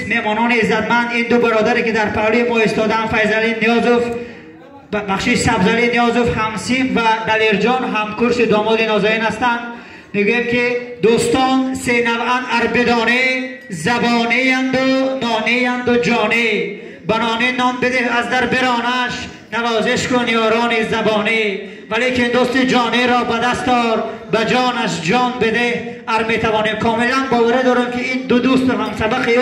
مهمانان عزتمند، این دو برادری که در پهلوی ما ایستادن، فیضعلی نیازوف بخشی سبزعلی نیازوف همسیم و دلیرجان همکرش داماد نازنین هستند. میگویم که دوستان سه نوعان اربدانه، زبانه اند و نانه اند و جانه. بنانه نان بده از در برانش، نوازش کن یاران زبانه. ولیکن دوست جانه را به دست آر، به جانش جان بده ار میتوانیم. کاملا باور دارم که این دو دوست هم سبقی و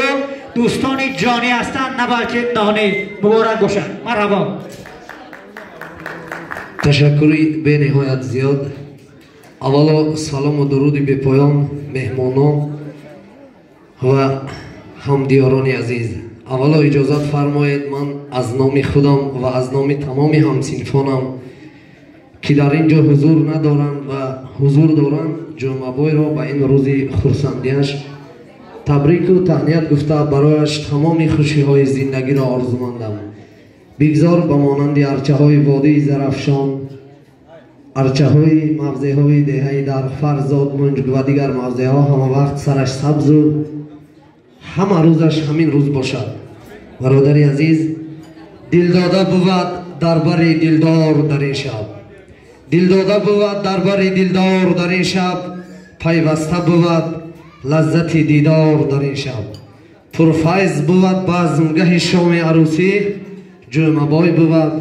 دوستان جانی هستند، نه بلکه نانه. مبارک باشند. مرحبا. تشکری به نهایت زیاد. اولا سلام و درودی به پایان مهمانان و همدیاران عزیز. اولا اجازت فرمایید من از نام خودم و از نام تمام همصنفانم که در اینجا حضور ندارند و حضور دارند، جمعه‌بای را به این روز خرسندیش تبریک و تهنیت گفته برایش تمام خوشی‌های زندگی را آرزومندم. بگذار به مانند ارچه‌های وادی زرافشان، ارچه‌های موضع‌های دهه در فرزاد منج و دیگر موضع‌ها همه وقت سرش سبز و همه روزش همین روز باشد. برادری عزیز، دل داده بود در بر دلدار در این شب، دل داده بود در بر دلدار در این شب، پیوسته بود لذت دیدار در این شب. پرفیض بود بزمگه شام عروسی، جمعه‌بای بود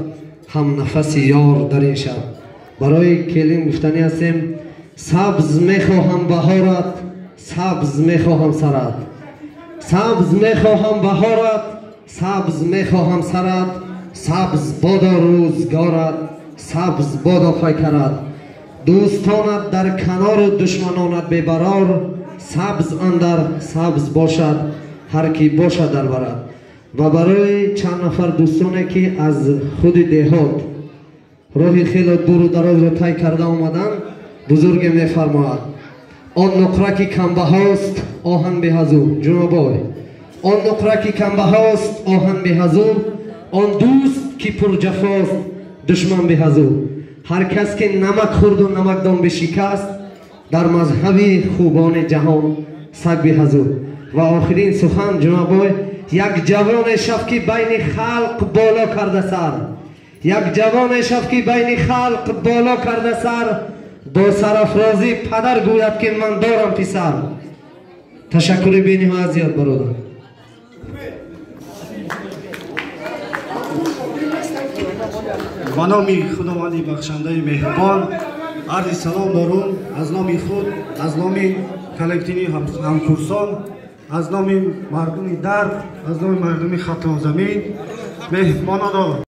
هم نفس یار در این شب. برای کلیم گفتنی هستیم: سبز میخواهم بهارت، سبز میخواهم سرت، سبز میخواهم بهارت، سبز میخواهم سرت، سبز بادا روزگارت، سبز بادا پیکرت، دوستانت در کنار و دشمنانت ببرار، سبز اندر سبز باشد هر کی باشد در برد. و برای چند نفر دوستانی که از خود دهات راهی خیلی دور و دراز را طی کرده آمدن، بزرگ میفرماید: آن نقره که کمبهاست آهن بهزو. جنابای، آن نقره که کمبهاست آهن بهزو، آن دوست که پر جفاست دشمن بهزو. هر کس که نمک خورد و نمکدان بشکست، در مذهب خوبان جهان سگ بهزو. و آخرین سخن جنابای: یک جوان شفقی بین خلق بالا کرده سر، یک جوان شفقی بین خلق بالا کرده سر، با سرافرازی پدر گوید که من دارم پسر. تشکر بی نهایت زیاد برادر. به نام خداوند بخشنده مهربان عرض سلام دارم از نام خود، از نام کلکتیو همکورسان، از نام مردم درد، از نام مردم خط زمین. مهمانان